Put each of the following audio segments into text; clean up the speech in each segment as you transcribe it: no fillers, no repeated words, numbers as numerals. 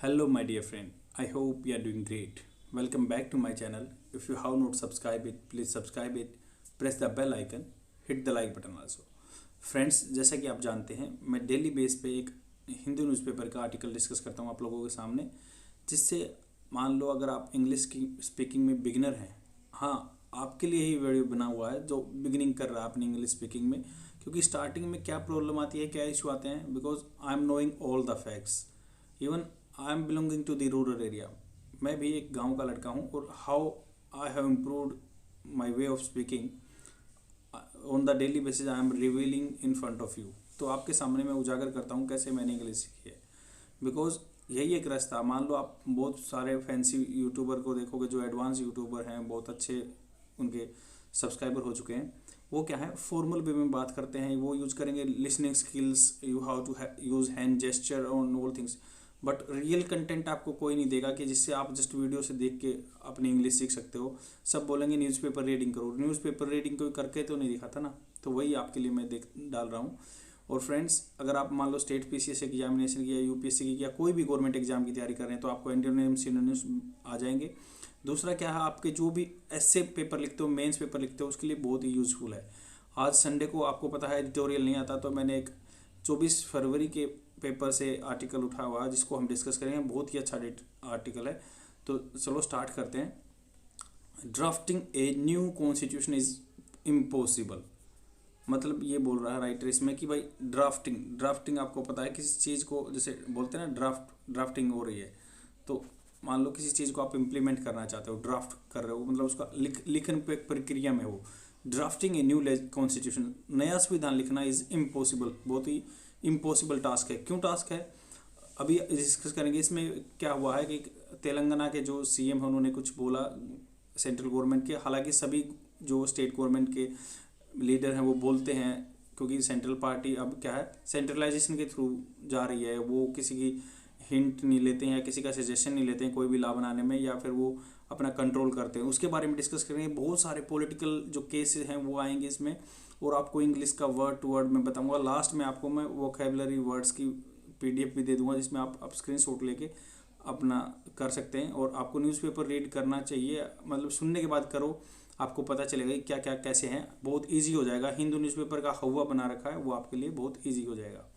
Hello, my dear friend. I hope you are doing great. Welcome back to my channel. If you have not subscribed it, please subscribe it. Press the bell icon. Hit the like button also. Friends, जैसा कि आप जानते हैं, मैं daily base पे एक Hindu newspaper का article discuss करता हूँ आप लोगों के सामने, जिससे मान लो अगर आप इंग्लिश की स्पीकिंग में बिगिनर हैं, हाँ, आपके लिए ही वीडियो बना हुआ है जो बिगिनिंग कर रहा है अपनी इंग्लिश स्पीकिंग में। क्योंकि स्टार्टिंग में क्या प्रॉब्लम आती है, क्या इशू आते हैं, because I am knowing all the facts. Even I am belonging to the rural area. मैं भी एक गांव का लड़का हूं, और how I have improved my way of speaking on the daily basis I am revealing in front of you. तो आपके सामने मैं उजागर करता हूं कैसे मैंने इंग्लिश सीखी है। बिकॉज यही एक रास्ता, मान लो आप बहुत सारे फैंसी यूट्यूबर को देखोगे जो एडवांस यूट्यूबर हैं, बहुत अच्छे उनके सब्सक्राइबर हो चुके हैं, वो क्या है, फॉर्मल वे में बात करते हैं, वो यूज करेंगे listening skills, you how to use hand gesture on all things. But real content आपको कोई नहीं देगा कि जिससे आप जस्ट वीडियो से देख के अपनी इंग्लिश सीख सकते हो। सब बोलेंगे न्यूज़पेपर रीडिंग करो, न्यूज़पेपर रीडिंग कोई करके तो नहीं दिखाता ना। तो वही आपके लिए मैं देख डाल रहा हूँ। और फ्रेंड्स, अगर आप मान लो स्टेट पीसीएस एग्जामिनेशन की या यूपीएससी की या कोई भी गवर्नमेंट एग्जाम की तैयारी कर रहे हैं, तो आपको एंटोनिम सिनोनिम्स आ जाएंगे। दूसरा क्या है, आपके जो भी ऐसे पेपर लिखते हो, मेंस पेपर लिखते हो, उसके लिए बहुत ही यूजफुल है। आज संडे को आपको पता है एडिटोरियल नहीं आता, तो मैंने एक 24 फरवरी के पेपर से आर्टिकल उठा हुआ जिसको हम डिस्कस करेंगे। बहुत ही अच्छा आर्टिकल है। तो चलो स्टार्ट करते हैं। Drafting a new constitution is impossible. मतलब ये बोल रहा है राइटर इसमें कि भाई ड्राफ्टिंग आपको पता है, किसी चीज़ को जैसे बोलते हैं ना, ड्राफ्टिंग हो रही है, तो मान लो किसी चीज़ को आप इम्प्लीमेंट करना चाहते हो, ड्राफ्ट कर रहे हो, मतलब उसका लिखन प्रक्रिया में हो। ड्राफ्टिंग ए न्यू कॉन्स्टिट्यूशन, नया संविधान लिखना इज इम्पॉसिबल, बहुत ही इम्पॉसिबल टास्क है। क्यों टास्क है, अभी डिस्कस करेंगे। इसमें क्या हुआ है कि तेलंगाना के जो सीएम है उन्होंने कुछ बोला सेंट्रल गवर्नमेंट के, हालांकि सभी जो स्टेट गवर्नमेंट के लीडर हैं वो बोलते हैं, क्योंकि सेंट्रल पार्टी अब क्या है, सेंट्रलाइजेशन के थ्रू जा रही है, वो किसी की हिंट नहीं लेते हैं या किसी का सजेशन नहीं लेते हैं कोई भी लॉ बनाने में, या फिर वो अपना कंट्रोल करते हैं। उसके बारे में डिस्कस करेंगे। बहुत सारे पॉलिटिकल जो केसेस हैं वो आएंगे इसमें, और आपको इंग्लिश का वर्ड टू वर्ड मैं बताऊंगा। लास्ट में आपको मैं वोकेबलरी वर्ड्स की पीडीएफ भी दे दूंगा, जिसमें आप स्क्रीनशॉट लेके अपना कर सकते हैं। और आपको न्यूज़पेपर रीड करना चाहिए, मतलब सुनने के बाद करो, आपको पता चलेगा कि क्या क्या कैसे हैं, बहुत ईजी हो जाएगा। हिंदू न्यूज़पेपर का हवा बना रखा है, वो आपके लिए बहुत ईजी हो जाएगा।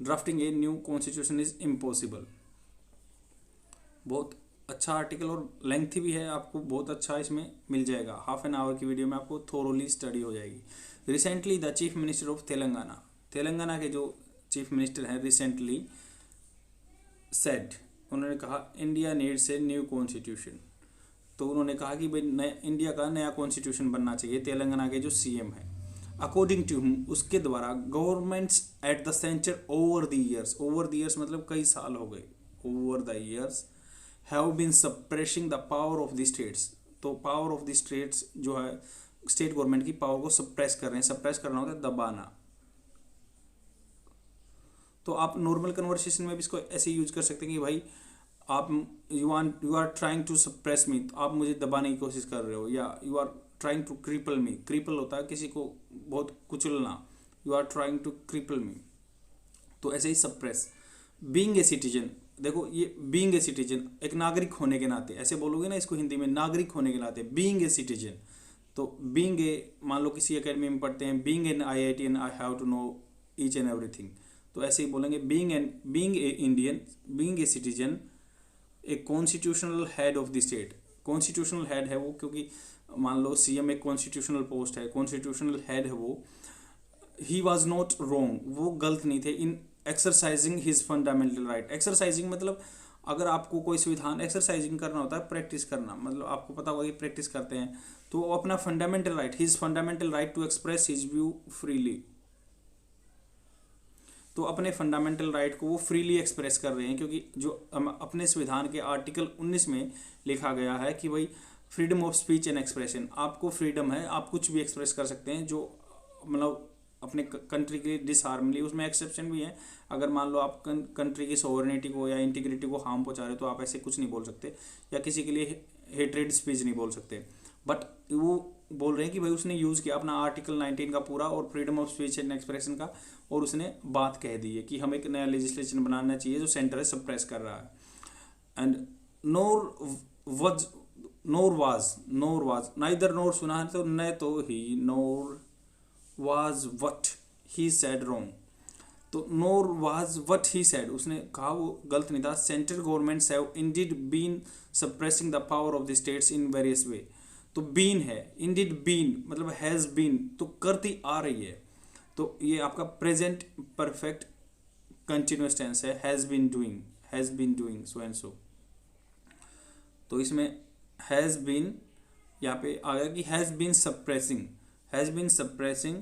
Drafting a new constitution is impossible, बहुत अच्छा आर्टिकल और लेंथी भी है, आपको बहुत अच्छा इसमें मिल जाएगा। हाफ एन आवर की वीडियो में आपको थोरोली स्टडी हो जाएगी। Recently the chief minister of Telangana के जो चीफ मिनिस्टर हैं रिसेंटली सेड, उन्होंने कहा India needs a new constitution. तो उन्होंने कहा कि भाई इंडिया का नया कॉन्स्टिट्यूशन बनना चाहिए। तेलंगाना के जो सीएम हैं, अकॉर्डिंग टू हिम, उसके द्वारा governments at the centre over the years मतलब कई साल हो गए, over the years have been suppressing the power of the states. तो पावर ऑफ द स्टेट्स जो है, स्टेट गवर्नमेंट की पावर को सप्रेस कर रहे हैं। सप्रेस करना होता है दबाना। तो आप नॉर्मल कन्वर्सेशन में भी इसको ऐसे यूज कर सकते हैं कि भाई आप you are trying to suppress me, तो आप मुझे दबाने की कोशिश कर रहे हो, या you are trying to cripple me. Cripple होता है किसी को बहुत कुचलना, you are trying to cripple me, तो ऐसे ही सप्रेस। बीइंग ए सिटीजन, देखो ये बीइंग ए सिटीजन, एक नागरिक होने के नाते, ऐसे बोलोगे ना इसको हिंदी में, नागरिक होने के नाते बीइंग ए सिटीजन। तो बीइंग ए, मान लो किसी एकेडमी में पढ़ते हैं, being an IITian I have to know each and everything, तो ऐसे ही बोलेंगे being a Indian, being a citizen, a constitutional head of the state. Constitutional head है वो, क्योंकि मान लो सीएम एक कॉन्स्टिट्यूशनल पोस्ट है, कॉन्स्टिट्यूशनल हेड है वो। ही वॉज नॉट रॉन्ग, वो गलत नहीं थे इन exercising his fundamental right. Exercising मतलब अगर आपको कोई संविधान एक्सरसाइजिंग करना होता है, प्रैक्टिस करना, मतलब आपको पता होगा कि प्रैक्टिस करते हैं, तो वो अपना fundamental right, his fundamental right to express his view freely, तो अपने फंडामेंटल राइट को वो फ्रीली एक्सप्रेस कर रहे हैं। क्योंकि जो अपने संविधान के आर्टिकल 19 में लिखा गया है कि भाई freedom of speech and expression, आपको फ्रीडम है, आप कुछ भी एक्सप्रेस कर सकते हैं, जो मतलब अपने कंट्री के लिए डिसहार्मली। उसमें एक्सेप्शन भी है, अगर मान लो आप कंट्री की सोवरेनिटी को या इंटीग्रिटी को हार्म पहुंचा रहे हो, तो आप ऐसे कुछ नहीं बोल सकते, या किसी के लिए हेट्रेड स्पीच नहीं बोल सकते। बट वो बोल रहे हैं कि भाई उसने यूज़ किया अपना आर्टिकल 19 का पूरा और freedom of speech and expression का, और उसने बात कह दी है कि हम एक नया लेजिस्लेशन बनाना चाहिए जो सेंटर है सप्रेस कर रहा है। एंड नोर वज नोर वाज नाइदर, नोर सुना है तो न तो ही, nor was what he said wrong, तो nor was what he said, उसने कहा वो गलत नहीं था। Central governments have indeed been suppressing the power of the states in various way, तो बीन है, इंडीड बीन मतलब हैज बीन, तो करती आ रही है, तो ये आपका प्रेजेंट परफेक्ट कंटिन्यूअस टेंस है, has been doing so and so. तो इसमें हैज बीन यहाँ पे आ गया कि has been suppressing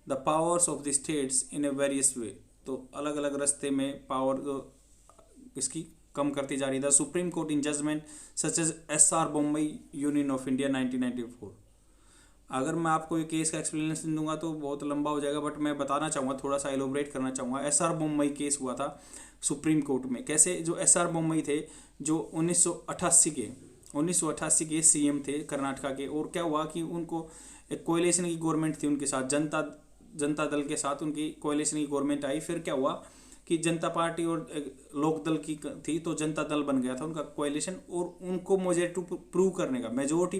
the powers of the states in a various way, तो अलग अलग रास्ते में पावर इसकी कम करती जा रही है। Supreme Court in judgment such as SR Bommai Union of India 1994। अगर मैं आपको ये केस का एक्सप्लेनेशन दूंगा तो बहुत लंबा हो जाएगा, बट मैं बताना चाहूँगा, थोड़ा सा एलोबरेट करना चाहूँगा। SR बम्बई केस हुआ था सुप्रीम कोर्ट में। कैसे, जो SR बम्बई थे जो 1988 के CM थे कर्नाटका के, और क्या हुआ कि उनको एक कोएलिशन की गवर्नमेंट थी उनके साथ, जनता दल के साथ उनकी कोएलिशन की गवर्नमेंट आई। फिर क्या हुआ कि जनता पार्टी और लोक दल की थी, तो जनता दल बन गया था उनका कोएलिशन, और उनको मेजोरिटी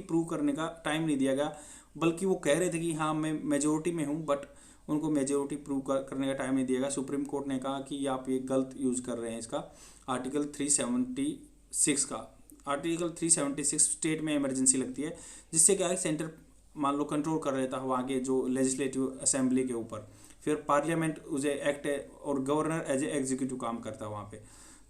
प्रूव करने का टाइम नहीं दिया गया, बल्कि वो कह रहे थे कि हाँ मैं मेजोरिटी में हूँ, बट उनको मेजोरिटी प्रूव करने का टाइम नहीं दिया गया। सुप्रीम कोर्ट ने कहा कि आप ये गलत यूज़ कर रहे हैं इसका, आर्टिकल 376 स्टेट में इमरजेंसी लगती है, जिससे क्या है सेंटर मान लो कंट्रोल कर रहता है वहाँ के जो लेजिस्लेटिव असेंबली के ऊपर, फिर पार्लियामेंट उसे एक्ट और गवर्नर एज ए एग्जीक्यूटिव काम करता है वहाँ पे।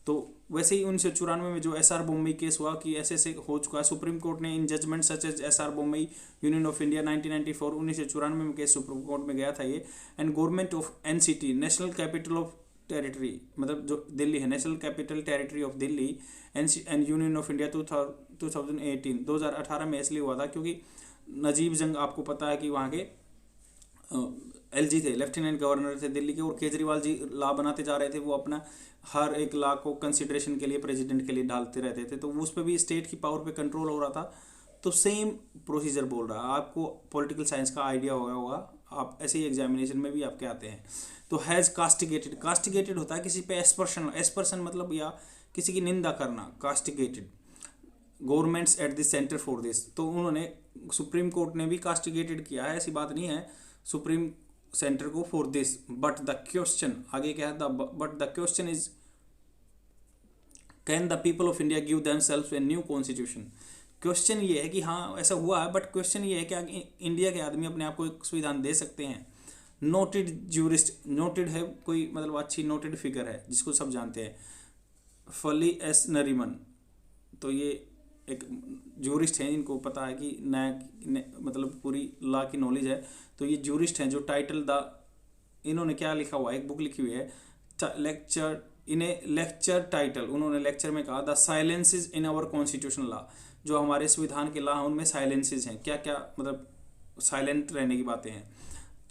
तो वैसे ही 1994 में जो SR बम्बई केस हुआ कि ऐसे हो चुका है, सुप्रीम कोर्ट ने in judgment such as SR Bommai Union of India 1994 1994 में केस सुप्रीम कोर्ट में गया था ये, and government of NCT national capital of territory, मतलब जो दिल्ली है, national capital territory of Delhi and union of India 2018 में इसलिए हुआ था क्योंकि नजीब जंग, आपको पता है कि वहाँ के LG थे, लेफ्टिनेंट गवर्नर थे दिल्ली के, और केजरीवाल जी लॉ बनाते जा रहे थे, वो अपना हर एक लॉ को कंसिडरेशन के लिए प्रेसिडेंट के लिए डालते रहते थे, तो उस पर भी स्टेट की पावर पे कंट्रोल हो रहा था। तो सेम प्रोसीजर बोल रहा है, आपको पॉलिटिकल साइंस का आइडिया होगा, आप ऐसे ही एग्जामिनेशन में भी आपके आते हैं। तो हैज़ कास्टिगेटेड होता है किसी पे एस्पर्शन मतलब या किसी की निंदा करना, castigated governments at the centre for this, तो उन्होंने सुप्रीम कोर्ट ने भी कास्टिगेटेड किया है, ऐसी बात नहीं है सुप्रीम सेंटर को for this, but the question आगे क्या है, but the question is can the people of India give themselves A new constitution. Question ये है कि हाँ ऐसा हुआ है, बट क्वेश्चन ये है कि इंडिया के आदमी अपने आप को एक संविधान दे सकते हैं। नोटेड ज्यूरिस्ट, नोटेड है कोई मतलब अच्छी नोटेड फिगर है जिसको सब जानते हैं, फली एस नरीमन, तो ये एक ज्यूरिस्ट हैं, इनको पता है कि मतलब पूरी लॉ की नॉलेज है, तो ये ज्यूरिस्ट हैं जो टाइटल इन्होंने क्या लिखा हुआ है, एक बुक लिखी हुई है लेक्चर टाइटल, उन्होंने लेक्चर में कहा the silences in our constitutional law, जो हमारे संविधान के लॉ उनमें साइलेंसेज हैं, क्या क्या मतलब साइलेंट रहने की बातें हैं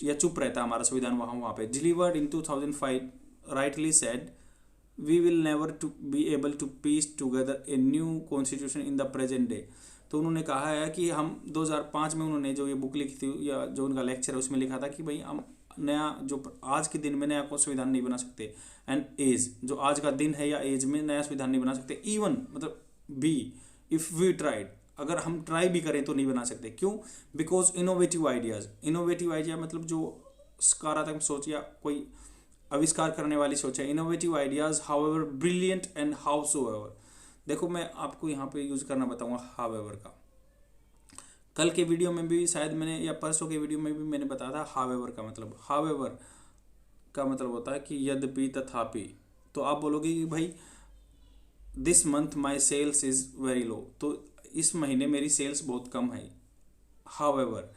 या चुप रहता है हमारा संविधान वहाँ पे। Delivered in 2005 rightly said we will never to be able to piece together a new constitution in the present day। तो उन्होंने कहा है कि हम 2005 में उन्होंने जो ये बुक लिखी थी या जो उनका लेक्चर है उसमें लिखा था कि भाई हम नया जो आज के दिन में नया कोई संविधान नहीं बना सकते, एंड एज जो आज का दिन है या एज में नया संविधान नहीं बना सकते, इवन मतलब बी इफ़ वी ट्राइड, अगर हम ट्राई भी करें तो नहीं बना सकते। क्यों? बिकॉज इनोवेटिव आइडिया मतलब जो सकारात्मक सोच या कोई आविष्कार करने वाली सोच है, innovative ideas however brilliant and howsoever. देखो मैं आपको यहाँ पे यूज करना बताऊंगा हाउएवर का, कल के वीडियो में भी शायद मैंने या परसों के वीडियो में भी मैंने बताया था हाउएवर का मतलब। हाउएवर का मतलब होता है कि यद्यपि तथापि, तो आप बोलोगे कि भाई this month my sales is very low, तो इस महीने मेरी सेल्स बहुत कम है। However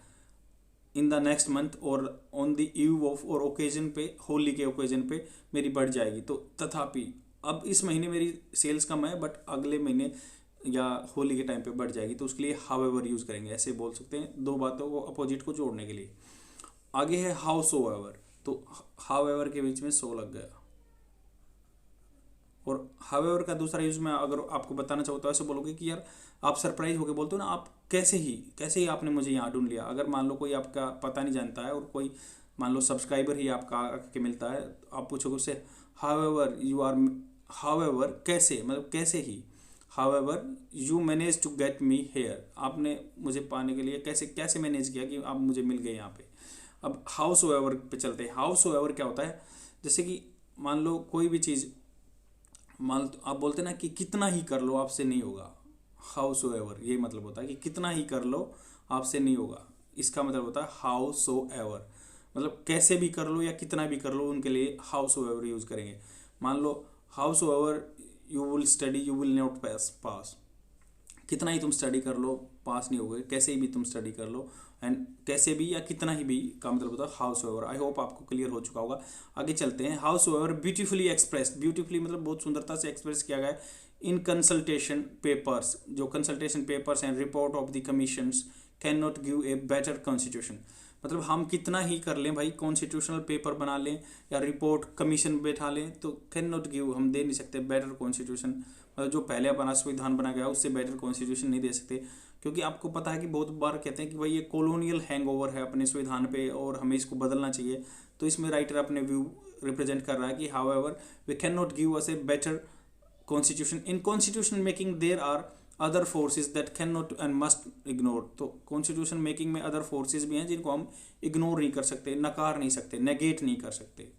in the next month और ऑन द ईव ऑफ और ओकेजन पे, होली के ओकेजन पे मेरी बढ़ जाएगी। तो तथापि अब इस महीने मेरी सेल्स कम है बट अगले महीने या होली के टाइम पे बढ़ जाएगी, तो उसके लिए हाउएवर यूज़ करेंगे, ऐसे बोल सकते हैं दो बातों को अपोजिट को जोड़ने के लिए। आगे है हाउसोएवर, तो हाउएवर के बीच में सो लग गया। और हाउएवर का दूसरा यूज मैं अगर आपको बताना चाहूँ तो ऐसे बोलोगे कि यार आप सरप्राइज होकर बोलते हो ना, आप कैसे ही आपने मुझे यहाँ ढूंढ लिया। अगर मान लो कोई आपका पता नहीं जानता है और कोई मान लो सब्सक्राइबर ही आपका आके मिलता है, आप पूछोगे उससे हाउएवर कैसे, मतलब कैसे ही। However you manage to get me here, आपने मुझे पाने के लिए कैसे कैसे मैनेज किया कि आप मुझे मिल गए यहाँ पे। अब हाउस ओएवर पे चलते हैं। हाउस ओएवर क्या होता है, जैसे कि मान लो कोई भी चीज़, मान लो आप बोलते ना कि कितना ही कर लो आपसे नहीं होगा, हाउस ओएवर ये मतलब होता है कि कितना ही कर लो आपसे नहीं होगा। इसका मतलब होता है हाउस ओएवर, मतलब कैसे भी कर लो या कितना भी कर लो, उनके लिए हाउस ओएवर यूज करेंगे। मान लो howsoever you will study you will not pass, कितना ही तुम स्टडी कर लो पास नहीं होगे, कैसे भी तुम स्टडी कर लो, एंड कैसे भी या कितना ही भी का मतलब होता है हाउस ओवर। आई होप आपको क्लियर हो चुका होगा। आगे चलते हैं। House over beautifully expressed, beautifully मतलब बहुत सुंदरता से एक्सप्रेस किया गया है इन कंसल्टेशन पेपर्स, जो consultation papers and report of the commissions can not give a better constitution. मतलब हम कितना ही कर लें भाई, कॉन्स्टिट्यूशनल पेपर बना लें या रिपोर्ट कमीशन बैठा लें, तो कैन नॉट गिव, हम दे नहीं सकते बेटर कॉन्स्टिट्यूशन, मतलब जो पहले बना संविधान बना गया उससे बेटर कॉन्स्टिट्यूशन नहीं दे सकते। क्योंकि आपको पता है कि बहुत बार कहते हैं कि भाई ये कॉलोनियल हैंगओवर है अपने संविधान पे और हमें इसको बदलना चाहिए। तो इसमें राइटर अपने व्यू रिप्रेजेंट कर रहा है कि however we can not give us a better constitution, in constitution making there are other forces that can not and must ignore. तो कॉन्स्टिट्यूशन मेकिंग में अदर फोर्सेज भी हैं जिनको हम इग्नोर नहीं कर सकते, नकार नहीं सकते, नेगेट नहीं कर सकते।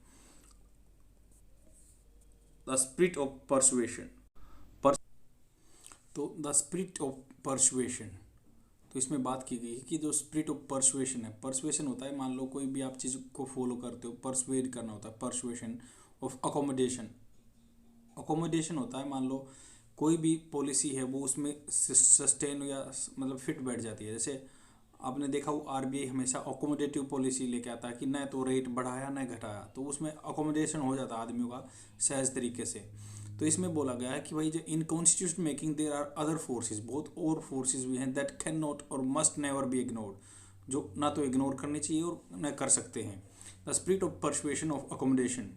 द स्पिरिट ऑफ परसुएशन, तो द स्पिरिट ऑफ परसुएशन, तो इसमें बात की गई है कि जो स्पिरिट ऑफ परसुएशन है, परसुएशन होता है मान लो कोई भी आप चीज़ को फॉलो करते हो, परसुएड करना होता है। परसुएशन ऑफ अकोमोडेशन, अकोमोडेशन होता है मान लो कोई भी पॉलिसी है वो उसमें सस्टेन या मतलब फिट बैठ जाती है। जैसे आपने देखा वो आरबीआई हमेशा अकोमोडेटिव पॉलिसी लेके आता है कि न तो रेट बढ़ाया न घटाया, तो उसमें अकोमोडेशन हो जाता है आदमियों का सहज तरीके से। तो इसमें बोला गया है कि भाई जो in constitution making there are other forces, बहुत और फोर्सेज भी हैं दैट कैन नॉट और मस्ट नेवर बी इग्नोर्ड, जो ना तो इग्नोर करनी चाहिए और न कर सकते हैं। The spirit of persuasion of accommodation,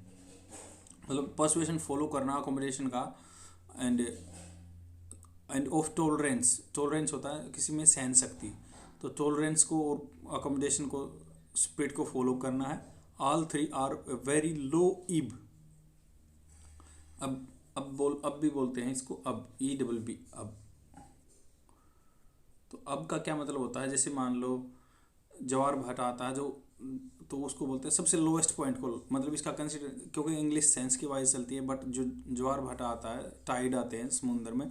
मतलब परसुएशन फॉलो करना अकोमोडेशन का, एंड ऑफ टॉलरेंस, टॉलरेंस होता है किसी में सहन शक्ति, तो टॉलरेंस को और अकोमोडेशन को स्पिरिट को फॉलो करना है। All three are very low ebb, अब भी बोलते हैं इसको अब, ई डबल बी अब। तो अब का क्या मतलब होता है, जैसे मान लो ज्वार भाटा आता है जो, तो उसको बोलते हैं सबसे लोएस्ट पॉइंट को, मतलब इसका कंसिडर, क्योंकि इंग्लिश सेंस की वाइज चलती है, बट जो ज्वार भाटा आता है, टाइड आते हैं समुंदर में,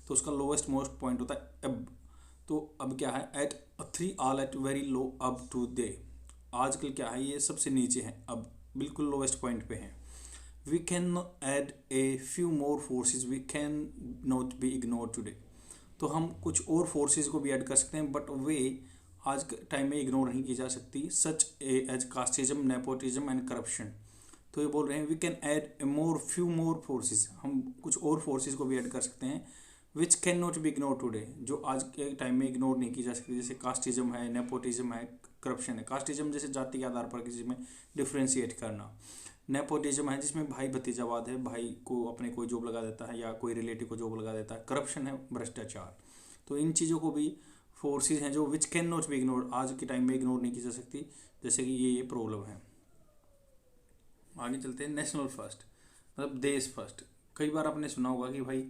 तो उसका लोएस्ट मोस्ट पॉइंट होता है अब। तो अब क्या है, at 3 all at very low ebb to दे, आजकल क्या है ये सबसे नीचे है, अब बिल्कुल लोएस्ट पॉइंट पे है। We can add a few more forces we can not be ignore today, तो हम कुछ और फोर्सेज को भी ऐड कर सकते हैं बट वे आज के टाइम में इग्नोर नहीं की जा सकती, such as casteism, nepotism and corruption. तो ये बोल रहे हैं we can add a more few more forces, हम कुछ और फोर्सेज को भी ऐड कर सकते हैं, which can not be ignore today, जो आज के टाइम में इग्नोर नहीं की जा सकती, जैसे कास्टिज्म है, नेपोटिज्म है, करप्शन है। कास्टिज्म जैसे जाति के आधार पर किसी में डिफ्रेंशिएट करना, नेपोटिज्म है जिसमें भाई भतीजावाद है, भाई को अपने कोई जॉब लगा देता है या कोई रिलेटिव को जॉब लगा देता है, करप्शन है भ्रष्टाचार। तो इन चीज़ों को भी फोर्सेज हैं जो which can not be ignore, आज के टाइम में इग्नोर नहीं की जा सकती, जैसे कि ये प्रॉब्लम है। आगे चलते हैं। नेशनल फर्स्ट मतलब देश फर्स्ट, कई बार आपने सुना होगा कि भाई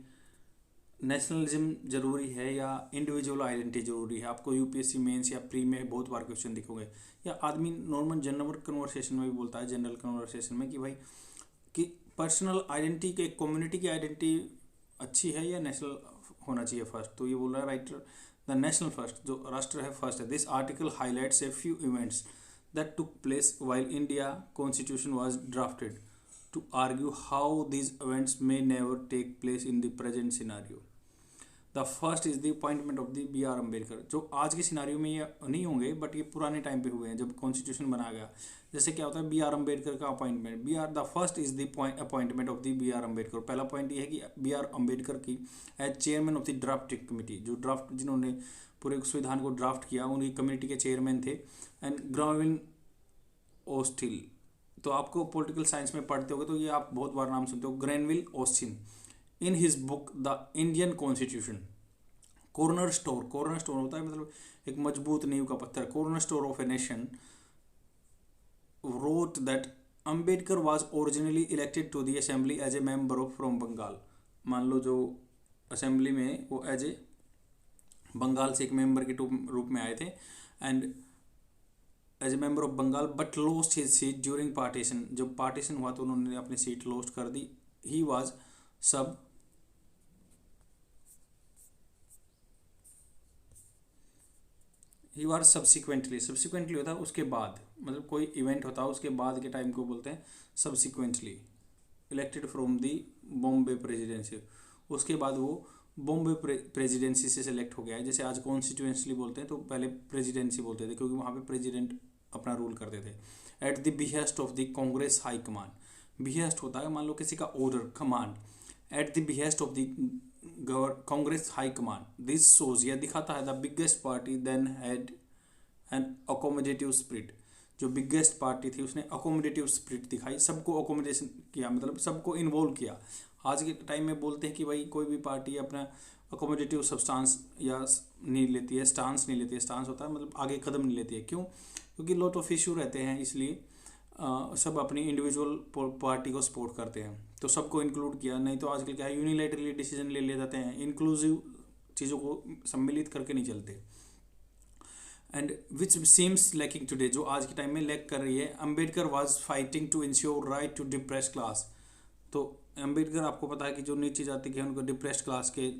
नेशनलिज्म जरूरी है या इंडिविजुअल आइडेंटिटी जरूरी है। आपको यूपीएससी मेंस या प्री में बहुत बार क्वेश्चन दिखोगे, या आदमी नॉर्मल जनरल कन्वर्सेशन में भी बोलता है, जनरल कन्वर्सेशन में, कि भाई कि पर्सनल आइडेंटिटी के, कम्युनिटी की आइडेंटिटी अच्छी है या नेशनल होना चाहिए फर्स्ट। तो ये बोल रहा है राइटर द नेशनल फर्स्ट, जो राष्ट्र है फर्स्ट है। This article highlights a few events that took place while India constitution was drafted to argue how these events may never take place in the present scenario. The first is the appointment of the B R Ambedkar, जो आज के scenario में ये नहीं होंगे but ये पुराने time पे हुए हैं जब कॉन्स्टिट्यूशन बनाया गया। जैसे क्या होता है बी आर अम्बेडकर का appointment, B R the first is the appointment of the B R Ambedkar. पहला पॉइंट ये है कि बी आर अम्बेडकर की as chairman of the drafting committee, जो ड्राफ्ट जिन्होंने पूरे संविधान को ड्राफ्ट किया उनकी कमेटी के चेयरमैन थे। एंड ग्राविन ओस्टिल, तो आपको पॉलिटिकल साइंस में पढ़ते होगे तो ये आप बहुत बार नाम सुनते हो, Granville Austin, in his book the Indian constitution corner store, corner store होता है मतलब एक मजबूत नींव का पत्थर, corner store of a nation, wrote that Ambedkar was originally elected to the assembly as a member of from Bengal. मान लो जो असेंबली में वो एज ए बंगाल से एक मेंबर के रूप में आए थे and as a member of Bengal but lost his seat during partition. जब पार्टीशन हुआ तो उन्होंने अपनी सीट लॉस्ट कर दी। ही वाज सब ही वाज सब्सिक्वेंटली होता है उसके बाद, मतलब कोई इवेंट होता है उसके बाद के टाइम को बोलते हैं subsequently. Elected from the Bombay presidency, उसके बाद वो बॉम्बे प्रेसिडेंसी से सिलेक्ट हो गया है। जैसे आज कॉन्स्टिट्यूंसली बोलते हैं तो पहले प्रेसिडेंसी बोलते थे क्योंकि वहाँ पे प्रेसिडेंट अपना रूल करते थे। At the behest of the Congress high command, behest होता है मान लो किसी का order, command. At the behest of the Congress high command this shows, यह दिखाता है the biggest party then had an accommodative spirit. जो बिगेस्ट पार्टी थी उसने अकोमोडेटिव स्पिरिट दिखाई, सबको अकोमोडेशन किया, मतलब सबको इन्वॉल्व किया। आज के टाइम में बोलते हैं कि भाई कोई भी पार्टी अपना अकोमोडेटिव सब्सटेंस या नहीं लेती है, स्टांस नहीं लेती है। स्टांस होता है मतलब आगे कदम नहीं लेती है। क्यों? क्योंकि लॉट ऑफ इशू रहते हैं, इसलिए सब अपनी इंडिविजुअल पार्टी को सपोर्ट करते हैं। तो सबको इंक्लूड किया, नहीं तो आजकल क्या है यूनिलैटरली डिसीजन ले जाते हैं, इंक्लूसिव चीज़ों को सम्मिलित करके नहीं चलते। And which seems lacking today, जो आज के टाइम में लैक कर रही है। Ambedkar was fighting to ensure right to depress class. तो अम्बेडकर आपको पता है कि जो नीचे जाति के उनको डिप्रेस्ड क्लास के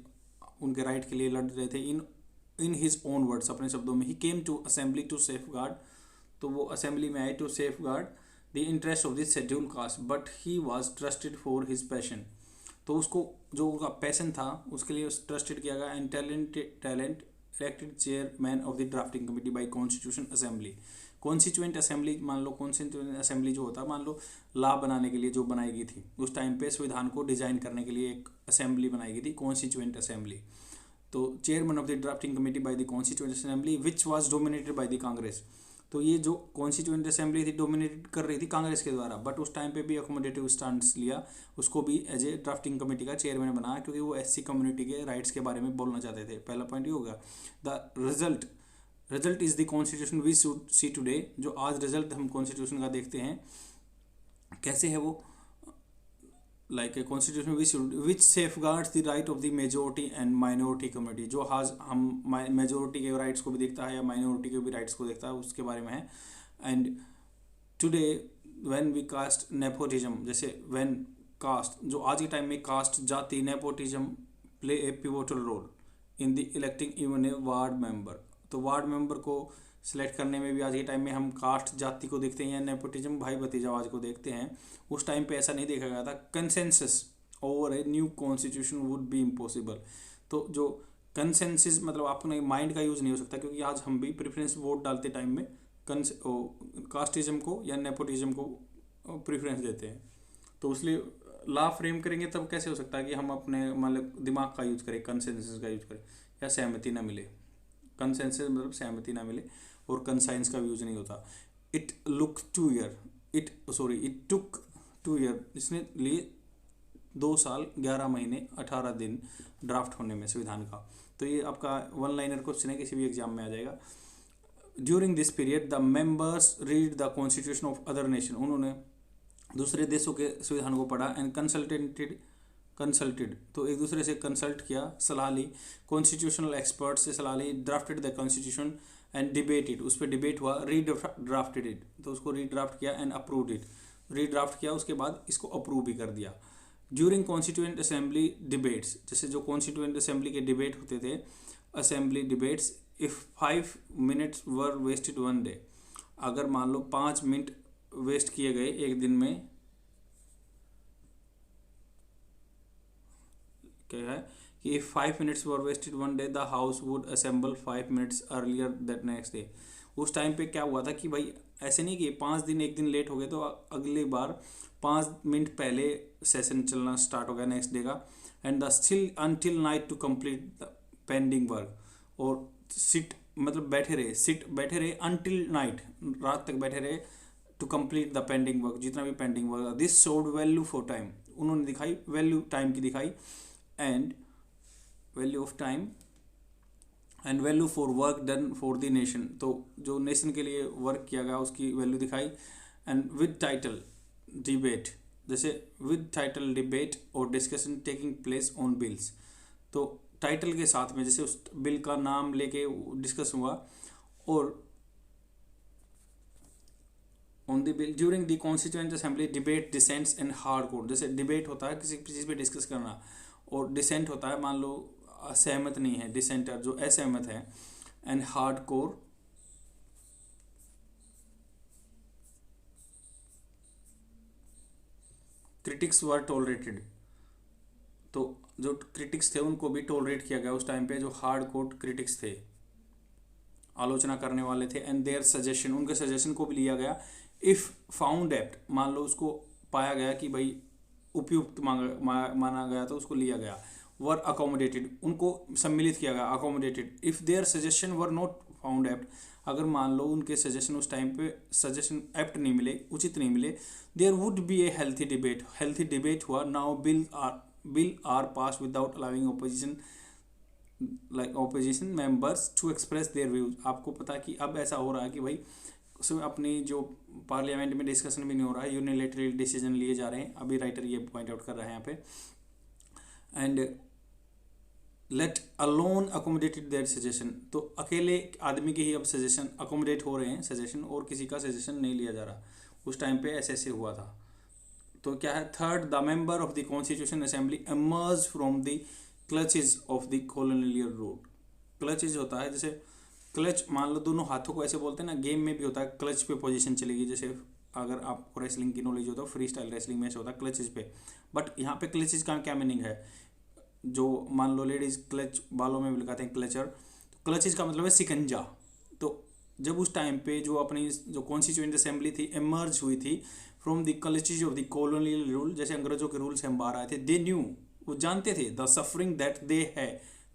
उनके राइट के लिए लड़ रहे थे। इन हिज ओन वर्ड्स, अपने शब्दों में, he came to assembly to safeguard, तो वो असेंबली में आए to safeguard the interest of this schedule caste but he was trusted for his passion. तो उसको जो उनका पैशन था उसके लिए ट्रस्टेड किया गया। And talent elected chairman of the drafting committee bye constitution assembly. Constituent assembly, मान लो कॉन्स्टिट्यूएंट असेंबली जो होता है, मान लो लॉ बनाने के लिए जो बनाई गई थी उस टाइम पे, संविधान को डिजाइन करने के लिए एक असेंबली बनाई गई थी, कॉन्स्टिट्यूएंट असेंबली। तो chairman of the drafting committee by the constituent assembly which was dominated by the Congress. तो ये जो कॉन्स्टिट्यूएंट असेंबली थी डोमिनेट कर रही थी कांग्रेस के द्वारा, बट उस टाइम पे भी अकोमोडेटिव स्टांस लिया, उसको भी एज ए ड्राफ्टिंग कमेटी का चेयरमैन बनाया क्योंकि वो एससी कम्युनिटी के राइट्स के बारे में बोलना चाहते थे। पहला पॉइंट ये होगा। The result is the constitution we should see today. जो आज रिजल्ट हम कॉन्स्टिट्यूशन का देखते हैं कैसे है वो, like a constitution which safe guards the right of the majority and minority community. जो आज हम मेजोरिटी के राइट्स को भी देखता है या माइनॉरिटी के भी राइट्स को देखता है, उसके बारे में है। And today when we caste nepotism, जैसे व्हेन कास्ट, जो आज के टाइम में कास्ट, जाति, nepotism play a pivotal role in the electing even a ward member. तो वार्ड मेंबर को सिलेक्ट करने में भी आज के टाइम में हम कास्ट, जाति को देखते हैं या नेपोटिज्म, भाई भतीजावाज को देखते हैं। उस टाइम पे ऐसा नहीं देखा गया था। Consensus over A new constitution would be impossible. तो जो कंसेंसस मतलब आपने माइंड का यूज़ नहीं हो सकता, क्योंकि आज हम भी प्रेफरेंस वोट डालते टाइम में कास्टिज्म को या नेपोटिज्म को प्रेफरेंस देते हैं। तो इसलिए लॉ फ्रेम करेंगे तब कैसे हो सकता है कि हम अपने मतलब दिमाग का यूज़ करें, कंसेंसस का यूज़ करें या सहमति ना मिले। कंसेंसस मतलब सहमति ना मिले, और कंसाइंस का यूज नहीं होता। इट टुक 2 ईयर, इसने लिए 2 साल 11 महीने 18 दिन ड्राफ्ट होने में संविधान का। तो ये आपका 1 लाइनर क्वेश्चन है, किसी भी एग्जाम में आ जाएगा। During this period the members read the constitution of other nation. उन्होंने दूसरे देशों के संविधान को पढ़ा। एंड कंसल्टेड, तो एक दूसरे से कंसल्ट किया, सलाह ली, कॉन्स्टिट्यूशनल एक्सपर्ट से सलाह ली। Drafted the constitution and debated, उस पर डिबेट हुआ। रीड्राफ्टेड इट, तो उसको रीड्राफ्ट किया। एंड अप्रूव्ड इट, रीड्राफ्ट किया, उसके बाद इसको अप्रूव भी कर दिया। ड्यूरिंग कॉन्स्टिट्यूएंट असेंबली डिबेट्स, जैसे जो कॉन्स्टिट्यूएंट असेंबली के डिबेट होते थे, assembly debates, if 5 minutes were wasted 1 day, अगर मान लो 5 मिनट वेस्ट किए गए एक दिन में, क्या है कि if 5 minutes were wasted 1 day the house would assemble 5 minutes earlier that next day. उस टाइम पे क्या हुआ था कि भाई ऐसे नहीं कि 5 दिन एक दिन लेट हो गए तो अगली बार 5 मिनट पहले सेशन चलना स्टार्ट हो गया नेक्स्ट डे का। And the still until night to complete the pending work, और सिट मतलब बैठे रहे अनटिल नाइट, रात तक बैठे रहे, to complete the pending work, जितना भी pending work. This showed value for time, उन्होंने दिखाई वैल्यू टाइम की दिखाई। And value of time and value for work done for the nation, तो जो नेशन के लिए वर्क किया गया उसकी वैल्यू दिखाई। एंड विद टाइटल डिबेट, जैसे विद टाइटल डिबेट और discussion taking place on bills, तो टाइटल के साथ में जैसे उस बिल का नाम लेके डिस्कस हुआ। और on the bill during the constituent assembly debate descents and hard core. जैसे डिबेट होता है किसी चीज़ पे डिस्कस करना, और डिसेंट होता है मान लो सहमत नहीं है, डिसेंटर जो असहमत है, and hard core critics were tolerated. तो जो क्रिटिक्स थे उनको भी टॉलरेट किया गया उस टाइम पे, जो हार्ड कोर क्रिटिक्स थे, आलोचना करने वाले थे, एंड देयर सजेशन, उनके सजेशन को भी लिया गया। इफ़ फाउंड एप्ट, मान लो उसको पाया गया कि भाई उपयुक्त माना गया तो उसको लिया गया। वर अकोमोडेटेड, उनको सम्मिलित किया गया, accommodated. If their suggestion were not found apt, अगर मान लो उनके सजेशन उस टाइम पे सजेशन एप्ट नहीं मिले, उचित नहीं मिले, there would be a healthy debate, healthy debate हुआ। Now bill are pass without allowing opposition like opposition members to express their views. आपको पता है कि अब ऐसा हो रहा है कि भाई उसमें अपनी जो पार्लियामेंट में डिस्कशन भी नहीं हो रहा है, यूनिलेटरल डिसीजन लिए जा रहे हैं। अभी राइटर ये पॉइंट आउट कर रहे हैं यहाँ पे। And let alone accommodated their suggestion, तो अकेले आदमी के ही अब सजेशन अकोमोडेट हो रहे हैं सजेशन, और किसी का सजेशन नहीं लिया जा रहा। उस टाइम पे ऐसे हुआ था। तो क्या है, third, the member of the constitution assembly emerge from the clutches of the colonial rule. Clutches होता है, जैसे क्लच मान लो दोनों हाथों को ऐसे बोलते हैं ना, गेम में भी होता है क्लच पे पोजीशन चलेगी। जैसे अगर आपको रेसलिंग की नॉलेज हो तो फ्री स्टाइल रेसलिंग में ऐसे होता है क्लचेज पे। बट यहाँ पे क्लचेज का क्या मीनिंग है, जो मान लो लेडीज क्लच बालों में भी लगाते हैं क्लचर, तो क्लचेज का मतलब है सिकंजा। तो जब उस टाइम पे जो अपनी जो कॉन्स्टिट्यूएंट असेंबली थी एमर्ज हुई थी from the clutches of the colonial rule, जैसे अंग्रेजों के रूल से हम बाहर आए थे, दे न्यू, वो जानते थे, the suffering that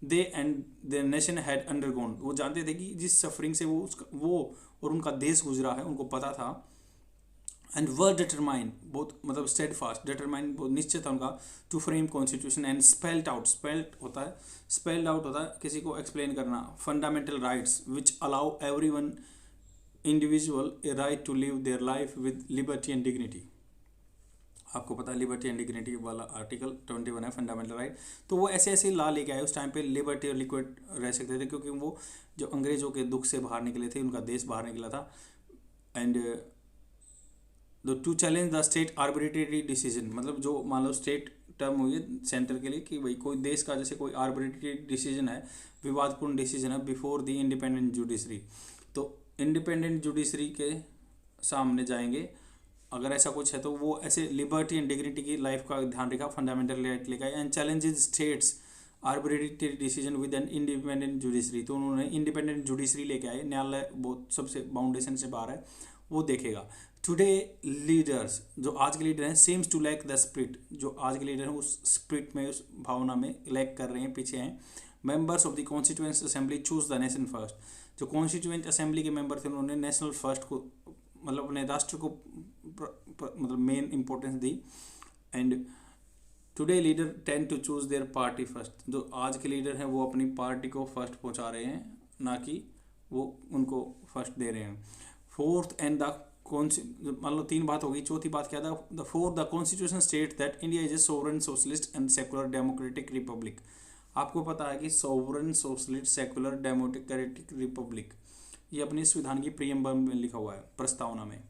they and the nation had undergone, वो जानते थे कि जिस सफरिंग से वो और उनका देश गुजरा है, उनको पता था। एंड वर डिटरमाइन, बहुत मतलब स्टेड फास्ट, डिटरमाइन बहुत निश्चित था उनका, to frame constitution and spelled out, spelled out होता है किसी को एक्सप्लेन करना, fundamental rights which allow every one individual a right to live their life with liberty and dignity. आपको पता है लिबर्टी एंड डिग्निटी वाला आर्टिकल 21 है फंडामेंटल राइट। तो वो ऐसे ला लेके आए, उस टाइम पे लिबर्टी और लिक्विड रह सकते थे, क्योंकि वो जो अंग्रेजों के दुख से बाहर निकले थे, उनका देश बाहर निकला था। And to challenge the state arbitrary decision, मतलब जो मान लो स्टेट टर्म हुई है सेंटर के लिए कि भाई कोई देश का जैसे कोई आर्बिट्रेरी डिसीजन है, विवादपूर्ण डिसीजन है, बिफोर द इंडिपेंडेंट जुडिशरी, तो इंडिपेंडेंट जुडिशरी के सामने जाएंगे अगर ऐसा कुछ है, तो वो ऐसे लिबर्टी एंड डिग्निटी की लाइफ का ध्यान रखा, फंडामेंटल राइट लेकर, and challenges states arbitrary decision with an independent judiciary, तो उन्होंने इंडिपेंडेंट जुडिशरी लेके आए, न्यायालय बहुत सबसे बाउंडेशन से बाहर है, वो देखेगा। टुडे लीडर्स, जो आज के लीडर हैं, seems to lack the spirit, जो आज के लीडर हैं उस स्पिरिट में, उस भावना में लैक कर रहे हैं, पीछे हैं। Members of the constituent assembly choose the nation first, जो कॉन्स्टिट्यूएंट असेंबली के मेंबर थे उन्होंने नेशनल फर्स्ट को, मतलब अपने राष्ट्र को मतलब मेन इंपॉर्टेंस दी। And today leader tend to choose their party first, जो आज के लीडर हैं वो अपनी पार्टी को फर्स्ट पहुंचा रहे हैं, ना कि वो उनको फर्स्ट दे रहे हैं। फोर्थ, एंड द मान लो तीन बात होगी, चौथी बात क्या था, the fourth, the constitution state that India is a sovereign socialist and secular democratic Republic. आपको पता है कि sovereign socialist secular democratic Republic, ये अपने संविधान की प्रीएम्बल में लिखा हुआ है, प्रस्तावना में।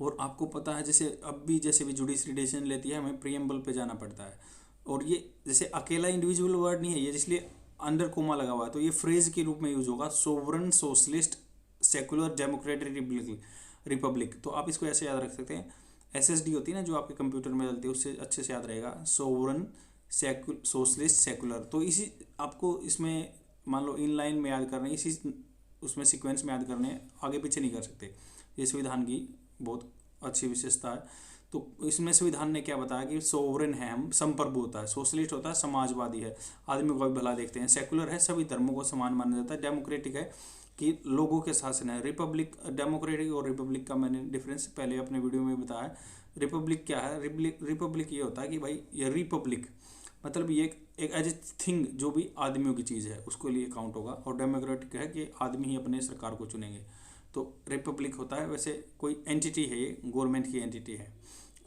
और आपको पता है जैसे अब भी जैसे भी जुडिशरी डिसीजन लेती है, हमें प्रीएम्बल पे जाना पड़ता है, और ये जैसे अकेला इंडिविजुअल वर्ड नहीं है ये, इसलिए अंडर कोमा लगा हुआ है, तो ये फ्रेज के रूप में यूज होगा, sovereign socialist secular democratic Republic. तो आप इसको ऐसे याद रख सकते हैं, SSD होती है ना जो आपके कंप्यूटर में डलती है, उससे अच्छे से याद रहेगा, सोवरेन सोशलिस्ट सेकुलर। तो इसी आपको इसमें मान लो इन लाइन में याद करना है, इसी उसमें सीक्वेंस में याद करने हैं, आगे पीछे नहीं कर सकते। ये संविधान की बहुत अच्छी विशेषता है। तो इसमें संविधान ने क्या बताया कि सोवरेन है, हम संप्रभु होता है, सोशलिस्ट होता है समाजवादी है, आदमी को भी भला देखते हैं, सेकुलर है सभी धर्मों को समान माना जाता है, डेमोक्रेटिक है कि लोगों के शासन है, रिपब्लिक, डेमोक्रेटिक और रिपब्लिक का मैंने डिफरेंस पहले अपने वीडियो में बताया। रिपब्लिक क्या है, रिपब्लिक ये होता है कि भाई ये रिपब्लिक मतलब ये एक एज ए थिंग जो भी आदमियों की चीज़ है उसको लिए काउंट होगा, और डेमोक्रेटिक है कि आदमी ही अपने सरकार को चुनेंगे। तो रिपब्लिक होता है वैसे कोई एंटिटी है, ये गवर्नमेंट की एंटिटी है,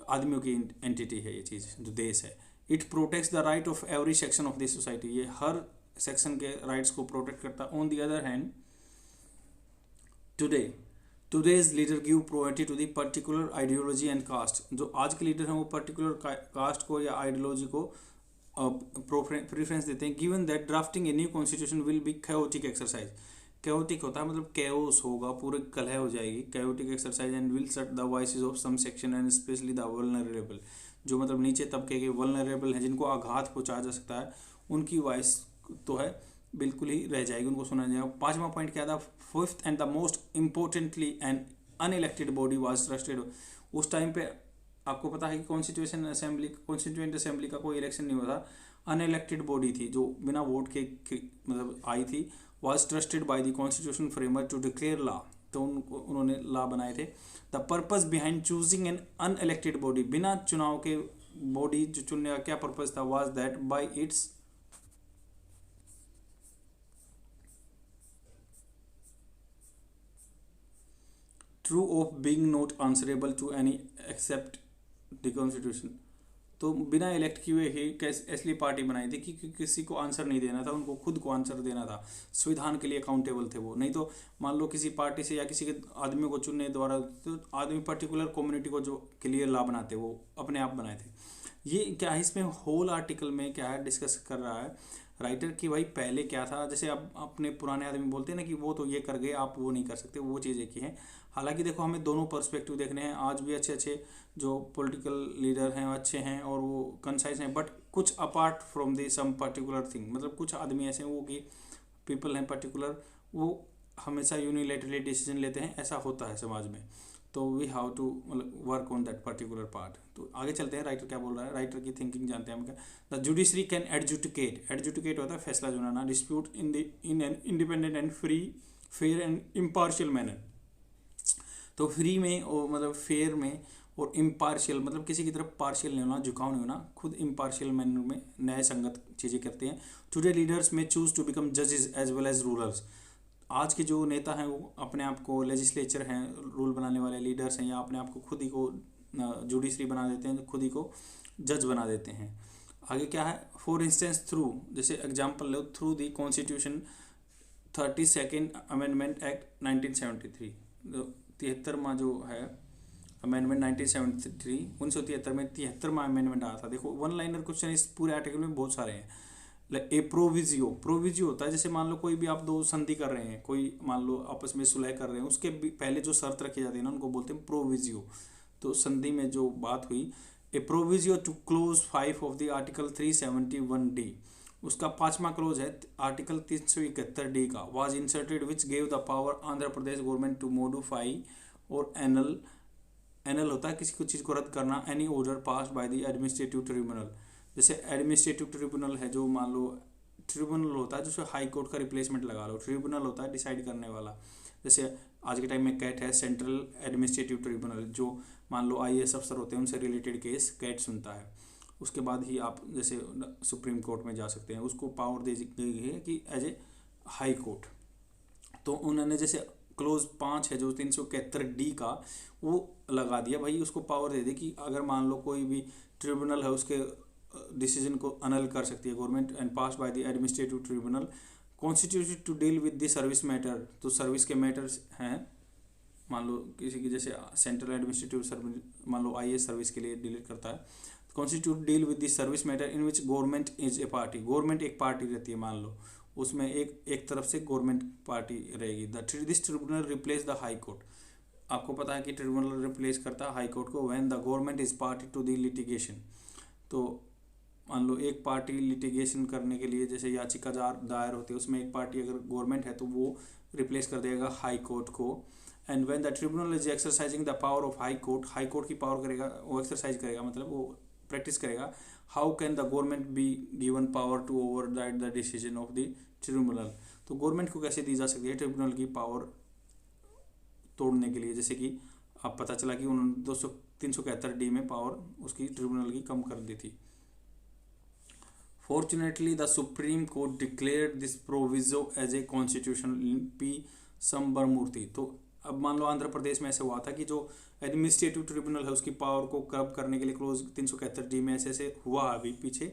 आदमियों की एंटिटी है ये चीज़ जो देश है। It protects the right of every section of this society, ये हर सेक्शन के राइट्स को प्रोटेक्ट करता है। On the other hand today today's leader give priority to the particular ideology and caste, जो आज के लीडर हैं वो पर्टिकुलर कास्ट को या आइडियोलॉजी को प्रेफरेंस देते हैं। Given that drafting a new constitution will be chaotic exercise, chaotic होता है मतलब कैओस होगा, पूरे कलह हो जाएगी, chaotic exercise and will shut the voices of some section and specially the vulnerable, जो मतलब नीचे तबके के वल्नरेबल हैं जिनको आघात पहुंचाया जा सकता है, उनकी वॉइस तो है बिल्कुल ही रह जाएगी, उनको सुना जाएगा। पांचवा पॉइंट क्या था, fifth and the most importantly an unelected body was trusted. उस टाइम पे आपको पता है कि कॉन्स्टिट्यूएंट असेंबली का कोई इलेक्शन नहीं हुआ था, अनइलेक्टेड बॉडी थी जो बिना वोट के मतलब आई थी। Was trusted by the constitution framework to declare law, तो उन्होंने लॉ बनाए थे। The purpose behind choosing an unelected body, बिना चुनाव के बॉडी जो चुनने का क्या पर्पस था, was that by its true of being not answerable to any except the constitution, तो बिना इलेक्ट किए ही इसलिए पार्टी बनाई थी कि किसी को आंसर नहीं देना था, उनको खुद को आंसर देना था, संविधान के लिए अकाउंटेबल थे वो। नहीं तो मान लो किसी पार्टी से या किसी के आदमी को चुनने द्वारा, तो आदमी पर्टिकुलर कम्युनिटी को जो के लिए लॉ बनाते वो अपने आप बनाए थे। ये क्या है, इसमें होल आर्टिकल में क्या है डिस्कस कर रहा है राइटर कि भाई पहले क्या था, जैसे अब अपने पुराने आदमी बोलते हैं ना कि वो तो ये कर गए आप वो नहीं कर सकते, वो चीज़ एक ही है। हालांकि देखो हमें दोनों पर्सपेक्टिव देखने हैं, आज भी अच्छे अच्छे जो पॉलिटिकल लीडर हैं अच्छे हैं और वो कंसाइज हैं, बट कुछ apart from the some particular thing, मतलब कुछ आदमी ऐसे हैं वो कि पीपल हैं पर्टिकुलर, वो हमेशा यूनिलेटरली डिसीजन लेते हैं, ऐसा होता है समाज में। तो वी हैव टू मतलब work on that particular part. तो आगे चलते हैं, राइटर क्या बोल रहा है, राइटर की थिंकिंग जानते हैं हम क्या। The judiciary can adjudicate, adjudicate होता है फैसला सुनाना, dispute in an independent and free fair and impartial manner, तो फ्री में और मतलब फेयर में और इम्पार्शियल मतलब किसी की तरफ पार्शियल नहीं होना, झुकाव नहीं होना, खुद इम्पार्शियल मैनर में न्याय संगत चीज़ें करते हैं। टुडे लीडर्स में चूज टू बिकम जजेस एज वेल एज रूलर्स, आज के जो नेता हैं वो अपने आप को लेजिस्लेचर हैं, रूल बनाने वाले लीडर्स हैं, या अपने आप को खुद ही को जुडिशरी बना देते हैं, खुद ही को जज बना देते हैं। आगे क्या है, फॉर इंस्टेंस थ्रू, जैसे example low, through the constitution 32nd amendment act 1973, 73वां जो है अमेंडमेंट 1973 1973 में 73वां अमेंडमेंट आया था। देखो वन लाइनर क्वेश्चन इस पूरे आर्टिकल में बहुत सारे हैं। ए प्रोविजियो, प्रोविजियो होता है जैसे मान लो कोई भी आप दो संधि कर रहे हैं, कोई मान लो आपस में सुलह कर रहे हैं, उसके पहले जो शर्त रखी जाती है ना उनको बोलते हैं प्रोविजियो। तो संधि में जो बात हुई, a proviso to clause 5 of the article 371D, उसका 5वां क्लोज है आर्टिकल 371D का, was inserted which gave the power Andhra Pradesh government to modify और एनल होता है किसी को चीज़ को रद्द करना, any order pass by the administrative tribunal. जैसे एडमिनिस्ट्रेटिव ट्रिब्यूनल है, जो मान लो ट्रिब्यूनल होता है जो हाई कोर्ट का रिप्लेसमेंट लगा लो, ट्रिब्यूनल होता है डिसाइड करने वाला। जैसे आज के टाइम में कैट है, सेंट्रल एडमिनिस्ट्रेटिव ट्रिब्यूनल, जो मान लो IAS अफसर होते हैं उनसे रिलेटेड केस कैट सुनता है। उसके बाद ही आप जैसे सुप्रीम कोर्ट में जा सकते हैं, उसको पावर दे गई है कि एज ए हाई कोर्ट। तो उन्होंने जैसे क्लोज 5 है जो 371D का वो लगा दिया, भाई उसको पावर दे दी कि अगर मान लो कोई भी ट्रिब्यूनल है उसके डिसीजन को अनल कर सकती है government, and pass by the administrative tribunal constituted to deal with the service matter. तो सर्विस के मैटर्स हैं, मान लो किसी की जैसे सेंट्रल एडमिनिस्ट्रेटिव सर्विस मान लो IAS सर्विस के लिए डील करता है, constitute deal with the service matter in which government is a party, government एक पार्टी रहती है, मान लो उसमें एक तरफ से गवर्नमेंट पार्टी रहेगी। This tribunal replace the high court, आपको पता है कि ट्रिब्यूनल रिप्लेस करता है हाई कोर्ट को when the government is party to the litigation. तो मान लो एक पार्टी लिटिगेशन करने के लिए जैसे याचिका दायर होती है, उसमें एक पार्टी अगर गवर्नमेंट है तो वो रिप्लेस कर देगा हाई कोर्ट को। And when the tribunal is exercising the power of high court की पावर करेगा, वो एक्सरसाइज करेगा मतलब वो प्रैक्टिस करेगा। How can the government be given power to override the decision of the tribunal, तो गवर्नमेंट को कैसे दी जा सकती है ट्रिब्यूनल की पावर तोड़ने के लिए, जैसे कि अब पता चला कि उन्होंने 371D में पावर उसकी ट्रिब्यूनल की कम कर दी थी। Fortunately the supreme court declared this proviso as a constitutional P. Sambamurthy, तो अब मान लो आंध्र प्रदेश में ऐसे हुआ था कि जो एडमिनिस्ट्रेटिव ट्रिब्यूनल है उसकी पावर को कर्ब करने के लिए क्लोज 371 में ऐसे हुआ अभी पीछे।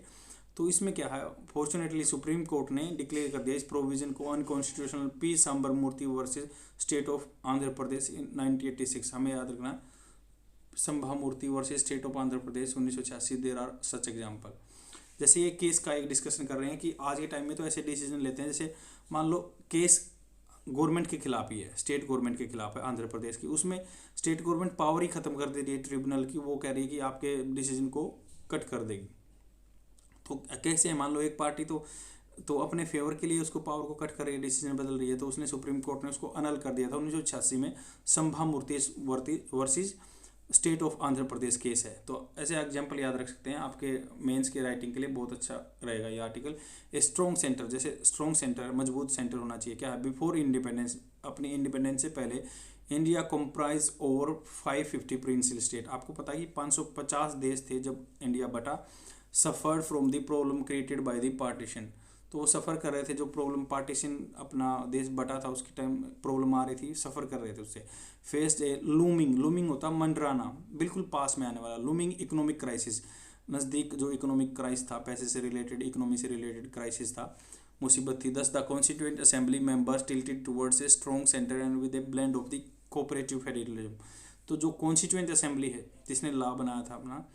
तो इसमें क्या है, फॉर्चुनेटली सुप्रीम कोर्ट ने डिक्लेयर कर दिया इस प्रोविजन को unconstitutional. P Samba Murthy versus state of Andhra Pradesh in 1986, हमें याद रखना, Samba Murthy versus state of Andhra Pradesh 1986, there are such example. जैसे ये केस का एक डिस्कशन कर रहे हैं कि आज के टाइम में तो ऐसे डिसीजन लेते हैं, जैसे मान लो केस गवर्नमेंट के खिलाफ ही है, स्टेट गवर्नमेंट के खिलाफ है आंध्र प्रदेश की, उसमें स्टेट गवर्नमेंट पावर ही खत्म कर दे रही है ट्रिब्यूनल की, वो कह रही है कि आपके डिसीजन को कट कर देगी। तो कैसे है, मान लो एक पार्टी तो अपने फेवर के लिए उसको पावर को कट कर रही है, डिसीजन बदल रही है, तो उसने सुप्रीम कोर्ट ने उसको अनल कर दिया था 1986 में, Samba Murthy versus state of Andhra Pradesh case है। तो ऐसे एग्जाम्पल याद रख सकते हैं, आपके मेंस के राइटिंग के लिए बहुत अच्छा रहेगा ये आर्टिकल। स्ट्रॉन्ग सेंटर, जैसे स्ट्रॉन्ग सेंटर, मजबूत सेंटर होना चाहिए। क्या है, बिफोर इंडिपेंडेंस, अपनी इंडिपेंडेंस से पहले India comprise over 550 principal state. आपको पता है कि 550 देश थे जब इंडिया बटा। Suffered from the problem created by the partition, तो वो सफ़र कर रहे थे, जो प्रॉब्लम पार्टीशन अपना देश बटा था उसके टाइम प्रॉब्लम आ रही थी, सफ़र कर रहे थे उससे। फेस्ड ए लूमिंग होता मंडराना, बिल्कुल पास में आने वाला, लूमिंग इकोनॉमिक क्राइसिस, नज़दीक जो इकोनॉमिक क्राइसिस था, पैसे से रिलेटेड, इकोनॉमी से रिलेटेड क्राइसिस था, मुसीबत थी। दस the constituent assembly members tilted towards a strong centre and with A blend of the cooperative federalism. तो जो कॉन्स्टिट्यूएंट असेंबली है जिसने लॉ बनाया था अपना,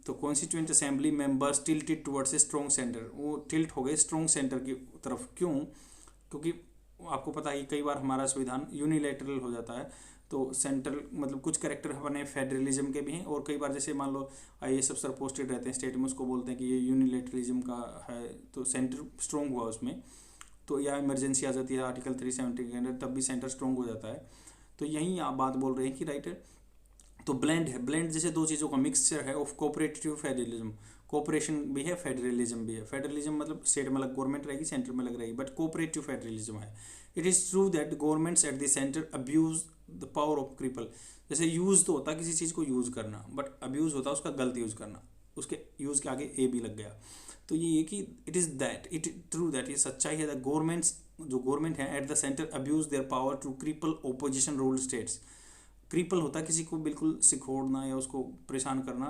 तो constituent assembly members tilted towards a strong centre, वो टिल्ट हो गए स्ट्रॉन्ग सेंटर की तरफ। क्यों? क्योंकि आपको पता है कि कई बार हमारा संविधान यूनिलैटरल हो जाता है, तो सेंट्रल मतलब कुछ कैरेक्टर अपने फेडरलिज्म के भी हैं, और कई बार जैसे मान लो IAS अफसर पोस्टेड रहते हैं स्टेट में, उसको बोलते हैं कि ये यूनिलैटरलिज्म का है, तो सेंटर स्ट्रॉन्ग हुआ उसमें, तो या इमरजेंसी आ जाती है आर्टिकल 370 के अंदर, तब भी सेंटर स्ट्रॉन्ग हो जाता है। तो यही आप बात बोल रहे हैं कि राइटर, तो ब्लेंड है, ब्लेंड जैसे दो चीज़ों का मिक्सचर है ऑफ कोऑपरेटिव फेडरलिज्म, कोऑपरेशन भी है, फेडरलिज्म भी है। फेडरलिज्म मतलब स्टेट में अलग गवर्नमेंट रहेगी, सेंटर में अलग रहेगी, बट कोऑपरेटिव फेडरलिज्म है। It is true that governments at the centre abuse the power of people. जैसे यूज़ तो होता है किसी चीज़ को यूज़ करना, बट अब्यूज़ होता है उसका गलत यूज़ करना, उसके यूज़ के आगे ए भी लग गया। तो ये कि it is that, it true that, ये सच्चाई है, द गवर्नमेंट्स, जो गवर्नमेंट है at the centre abuse their power to cripple opposition ruled states. Cripple होता है किसी को बिल्कुल सिकोड़ना या उसको परेशान करना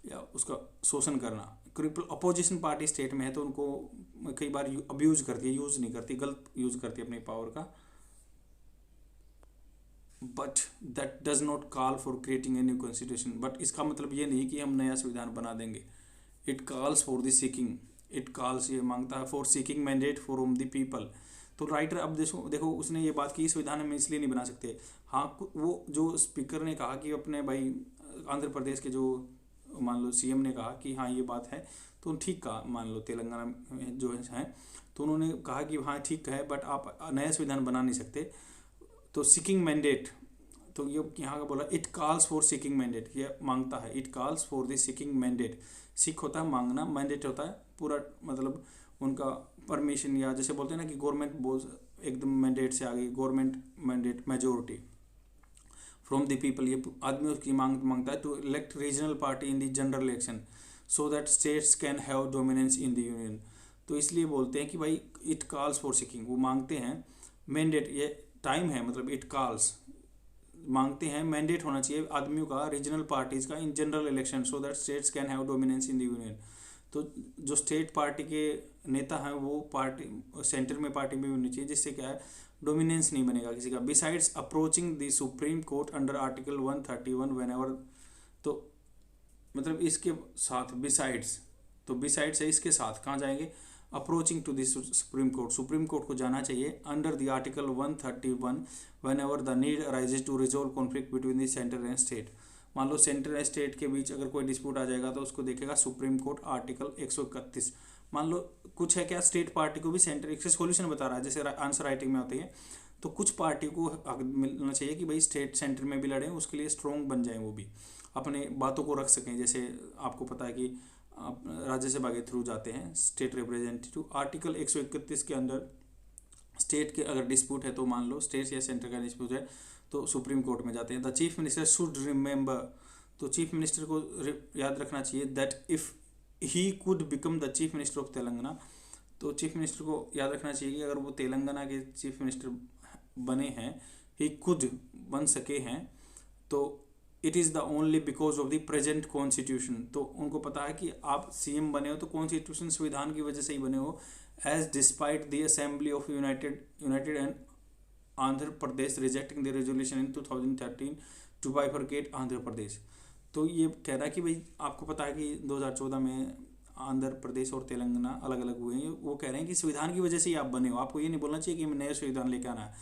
या उसका शोषण करना। क्रिपल अपोजिशन पार्टी स्टेट में है तो उनको कई बार अब्यूज करती है, यूज नहीं करती, गलत यूज करती है अपनी पावर का। But that does not call for creating a new constitution, but इसका मतलब ये नहीं कि हम नया संविधान बना देंगे। It calls for the seeking, it calls, ये मांगता है for seeking mandate from the people. तो राइटर अब देखो उसने ये बात की संविधान में इसलिए नहीं बना सकते। हाँ, वो जो स्पीकर ने कहा कि अपने भाई आंध्र प्रदेश के जो मान लो CM ने कहा कि हाँ ये बात है, तो ठीक कहा, मान लो तेलंगाना में जो है तो उन्होंने कहा कि हाँ ठीक है, बट आप नया संविधान बना नहीं सकते। तो सीकिंग मैंडेट, तो ये यहाँ का बोला it calls for seeking mandate, ये मांगता है, it calls for the seeking mandate. Seek होता है मांगना, मैंडेट होता है पूरा मतलब उनका परमिशन, या जैसे बोलते हैं ना कि गवर्नमेंट बहुत एकदम मैंडेट से आ गई, government mandate majority from the people, ये आदमी की मांगता है to elect regional party in the general election so that states can have dominance in the union. तो इसलिए बोलते हैं कि भाई इट कॉल्स फॉर सीकिंग, वो मांगते हैं मैंडेट, ये टाइम है मतलब इट कॉल्स, मांगते हैं मैंडेट होना चाहिए आदमियों का रीजनल पार्टीज का in general election so that states can have dominance in the union. तो जो स्टेट पार्टी के नेता हैं वो पार्टी सेंटर में पार्टी में होनी चाहिए, जिससे क्या है डोमिनेंस नहीं बनेगा किसी का। Besides approaching the supreme court under article 131 whenever, तो मतलब इसके साथ बिसाइड्स, तो बिसाइड्स है इसके साथ कहाँ जाएंगे, approaching to the supreme court, supreme court को जाना चाहिए under the article 131 whenever the need arises to resolve conflict between the centre and state. मान लो सेंटर एंड स्टेट के बीच अगर कोई डिस्प्यूट आ जाएगा तो उसको देखेगा सुप्रीम कोर्ट, आर्टिकल 131। मान लो कुछ है क्या, स्टेट पार्टी को भी सेंटर एक सोल्यूशन बता रहा है, जैसे आंसर राइटिंग में होती है, तो कुछ पार्टी को हक मिलना चाहिए कि भाई स्टेट सेंटर में भी लड़ें, उसके लिए स्ट्रॉन्ग बन जाएं, वो भी अपने बातों को रख सकें। जैसे आपको पता है कि राज्यसभा के थ्रू जाते हैं स्टेट रिप्रेजेंटेटिव। आर्टिकल 131 के अंदर स्टेट के अगर डिस्प्यूट है तो मान लो स्टेट या सेंटर का डिस्प्यूट है तो सुप्रीम कोर्ट में जाते हैं। The chief minister should remember, तो चीफ मिनिस्टर को याद रखना चाहिए that if he could become the chief minister of Telangana, तो चीफ मिनिस्टर को याद रखना चाहिए कि अगर वो तेलंगाना के चीफ मिनिस्टर बने हैं ही कुड बन सके हैं, तो it is the only because of the present constitution. तो उनको पता है कि आप सीएम बने हो तो कॉन्स्टिट्यूशन संविधान की वजह से ही बने हो। As despite the assembly of united and Andhra Pradesh rejecting the resolution in 2013 to bifurcate Andhra Pradesh. तो ये कह रहा है कि भाई आपको पता है कि 2014 में आंध्र प्रदेश और तेलंगाना अलग अलग हुए हैं। वो कह रहे हैं कि संविधान की वजह से ही आप बने हो, आपको ये नहीं बोलना चाहिए कि नया संविधान लेके आना है।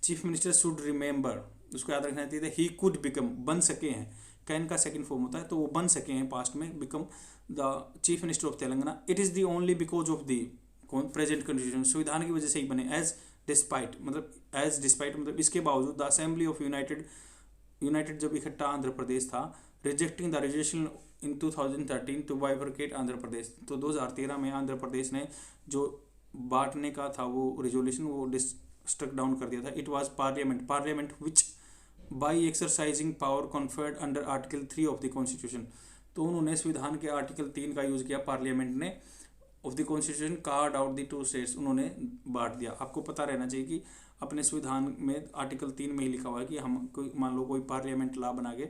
चीफ मिनिस्टर शुड रिमेंबर, उसको याद रखना चाहिए ही कुड बिकम, बन सके हैं, कैन का सेकंड फॉर्म होता है, तो वो बन सके हैं पास्ट में, become the chief minister of Telangana. It is the only because of the present constitution, संविधान की वजह से ही बने। एज डिस्पाइट मतलब इसके बावजूद द असेंबली ऑफ यूनाइटेड जब इकट्ठा आंध्र प्रदेश था, rejecting the resolution in 2013 to bifurcate Andhra Pradesh. तो 2013 में आंध्र प्रदेश ने जो बांटने का था वो रेजोल्यूशन वो स्ट्रक डाउन कर दिया था। It was parliament which by exercising power conferred under article 3 of the constitution. तो उन्होंने संविधान के आर्टिकल 3 का यूज़ किया, पार्लियामेंट ने of the constitution card out the 2 states, उन्होंने बांट दिया। आपको पता रहना चाहिए कि अपने संविधान में आर्टिकल 3 में ही लिखा हुआ है कि हम कोई मान लो कोई पार्लियामेंट लॉ बना के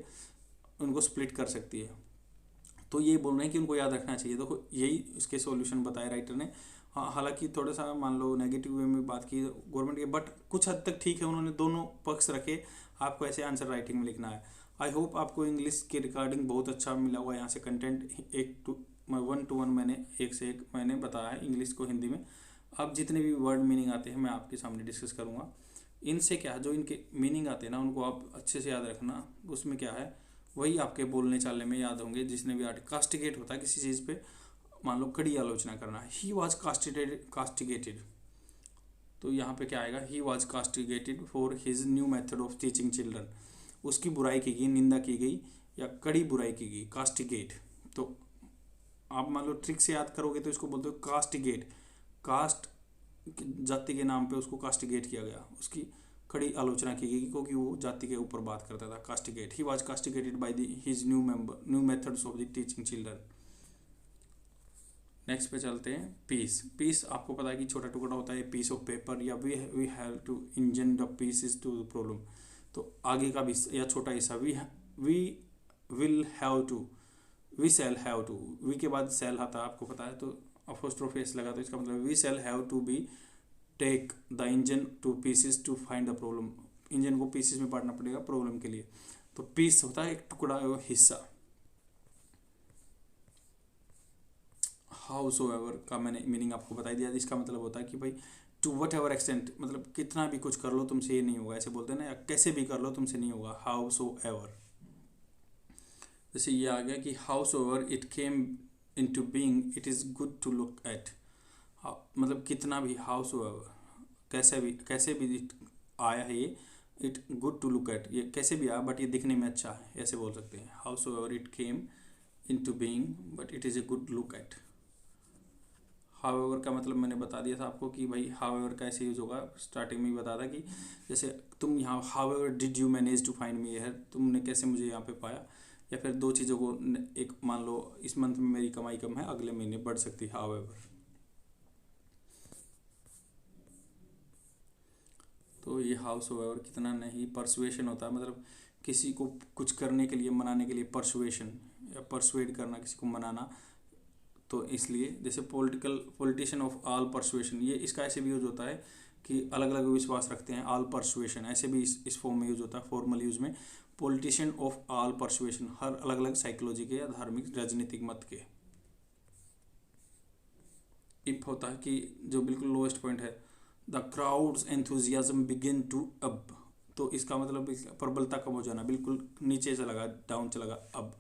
उनको स्प्लिट कर सकती है। तो ये बोल रहे हैं कि उनको याद रखना चाहिए। देखो यही इसके सॉल्यूशन बताए राइटर ने। हाँ, हालांकि थोड़ा सा मान लो नेगेटिव वे में बात की गवर्नमेंट के, बट कुछ हद तक ठीक है, उन्होंने दोनों पक्ष रखे। आपको ऐसे आंसर राइटिंग में लिखना है। आई होप आपको इंग्लिश के रिकॉर्डिंग बहुत अच्छा मिला हुआ है। यहाँ से कंटेंट 1 to 1 मैंने एक से एक मैंने बताया है इंग्लिश को हिंदी में। अब जितने भी वर्ड मीनिंग आते हैं मैं आपके सामने डिस्कस करूँगा। इनसे क्या जो इनके मीनिंग आते हैं ना उनको आप अच्छे से याद रखना। उसमें क्या है वही आपके बोलने चालने में याद होंगे। जिसने भी कास्टिगेट होता है किसी चीज़ पे, मान लो कड़ी आलोचना करना, ही वॉज कास्टिगेटेड। तो यहाँ पे क्या आएगा, he was castigated for his new method of teaching children. उसकी बुराई की गई, निंदा की गई या कड़ी बुराई की गई, कास्टिगेट। तो आप मान लो ट्रिक से याद करोगे तो इसको बोलते हो कास्टिगेट। कास्ट जाति के नाम पे उसको कास्टिगेट किया गया, उसकी कड़ी आलोचना की गई क्योंकि वो जाति के ऊपर बात करता था। Castigate, he was castigated by his new methods of the teaching children. Next पे चलते हैं। पीस आपको पता है कि छोटा टुकड़ा होता है, पीस ऑफ पेपर, या we have to engine the pieces to the problem. तो आगे का भी या छोटा हिस्सा, we will have to, we shall have to, we के बाद शैल आता है आपको पता है, तो अपोस्ट्रोफी एस लगा तो इसका मतलब we shall have to be take the engine to pieces to find the problem. Engine को पीसेस में बांटना पड़ेगा प्रॉब्लम के लिए। तो पीस होता है एक टुकड़ा या हिस्सा। हाउसोएवर का मैंने मीनिंग आपको बता दिया। इसका मतलब होता है कि भाई टू वट एवर एक्सटेंट, मतलब कितना भी कुछ कर लो तुमसे ये नहीं होगा, ऐसे बोलते हैं ना, या कैसे भी कर लो तुमसे नहीं होगा, हाउसोएवर। जैसे ये आ गया कि howsoever it came into being it is good to look at. मतलब कितना भी, हाउसोएवर कैसे भी आया है ये, it good to look at, ये कैसे भी आया बट ये दिखने में अच्छा है, ऐसे बोल सकते हैं। Howsoever it came into being but it is a good look at. However का मतलब मैंने बता दिया था आपको कि भाई हाउएवर का ऐसे यूज होगा, स्टार्टिंग में ही बता था कि जैसे तुम यहाँ however did you manage to find me here, तुमने कैसे मुझे यहाँ पे पाया। या फिर दो चीज़ों को एक मान लो इस मंथ में मेरी कमाई कम है, अगले महीने बढ़ सकती है, हाउएवर। तो ये हाउसओवर कितना नहीं, परसुएशन होता है, मतलब किसी को कुछ करने के लिए, मनाने के लिए, परसुएशन या परसुएड करना, किसी को मनाना। तो इसलिए जैसे पॉलिटिशियन ऑफ ऑल परसुएशन, ये इसका ऐसे भी यूज होता है कि अलग अलग विश्वास रखते हैं, ऑल परसुएशन, ऐसे भी इस फॉर्म में यूज होता है फॉर्मल यूज में। पॉलिटिशियन ऑफ ऑल परसुएशन, हर अलग अलग साइकोलॉजी के या धार्मिक राजनीतिक मत के। इफ होता है कि जो बिल्कुल लोएस्ट पॉइंट है, the crowd's enthusiasm begin to ebb. तो इसका मतलब प्रबलता कम हो जाना, बिल्कुल नीचे चला गया, डाउन चला गया अब।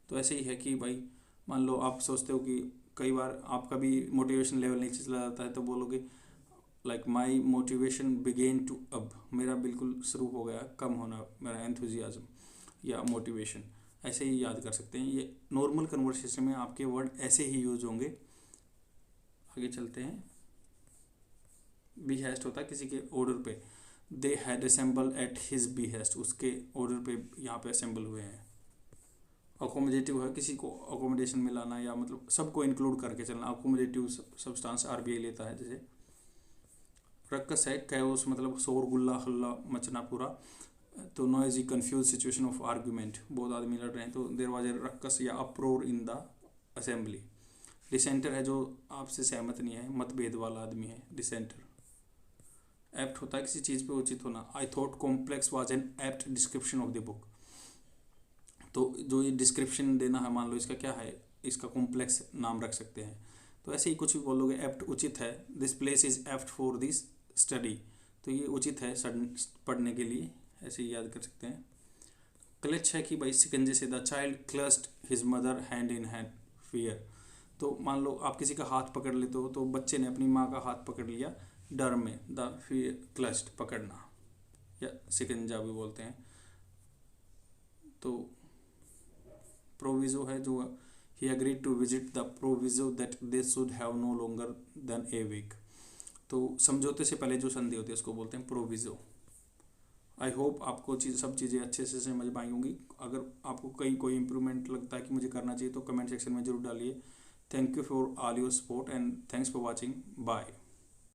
तो ऐसे ही है कि भाई मान लो आप सोचते हो कि कई बार आपका भी मोटिवेशन लेवल नीचे चला जाता है, तो बोलोगे like my motivation began to ebb, मेरा बिल्कुल शुरू हो गया कम होना, मेरा एंथुजियाज्म या मोटिवेशन। ऐसे ही याद कर सकते हैं। ये नॉर्मल कन्वर्सेशन में आपके वर्ड ऐसे ही यूज होंगे। आगे चलते हैं। बिहेस्ट होता है किसी के ऑर्डर पे, they had assemble at his behest, उसके ऑर्डर पे यहाँ पे असेंबल हुए हैं। अकोमोडेटिव है किसी को अकोमोडेशन में लाना, या मतलब सबको इंक्लूड करके चलना, अकोमोडेटिव सब्सटेंस आरबीआई लेता है। जैसे रक्कस है, कैओस मतलब शोर गुल्ला हल्ला मचना पूरा, तो noisy confuse situation of argument, बहुत आदमी लड़ रहे हैं तो देयर वाज ए रक्कस या अप्रोर इन द असेंबली। डिसेंटर है जो आपसे सहमत नहीं है, मतभेद वाला आदमी है डिसेंटर। एप्ट होता है किसी चीज़ पे उचित होना। I thought complex was an apt description of the book, तो जो ये डिस्क्रिप्शन देना है, मान लो इसका क्या है, इसका कॉम्प्लेक्स नाम रख सकते हैं, तो ऐसे ही कुछ भी बोलोगे। एप्ट उचित है, this place is apt for this study, तो ये उचित है पढ़ने के लिए, ऐसे ही याद कर सकते हैं। क्लच है कि भाई शिकंजे से, the child clutched his mother hand in hand fear, तो मान लो आप किसी का हाथ पकड़ लेते हो, तो बच्चे ने अपनी माँ का हाथ पकड़ लिया डर में, द फियर क्लच्ड पकड़ना या शिकंजा भी बोलते हैं। तो प्रोविजो है जो he agreed to visit the proviso that they should have no longer than a week, तो समझौते से पहले जो संधि होती है उसको बोलते हैं प्रोविजो। आई होप आपको सब चीज़ें अच्छे से समझ पाई होंगी। अगर आपको कहीं कोई इंप्रूवमेंट लगता है कि मुझे करना चाहिए तो कमेंट सेक्शन में जरूर डालिए। Thank you for all your support and thanks for watching, bye.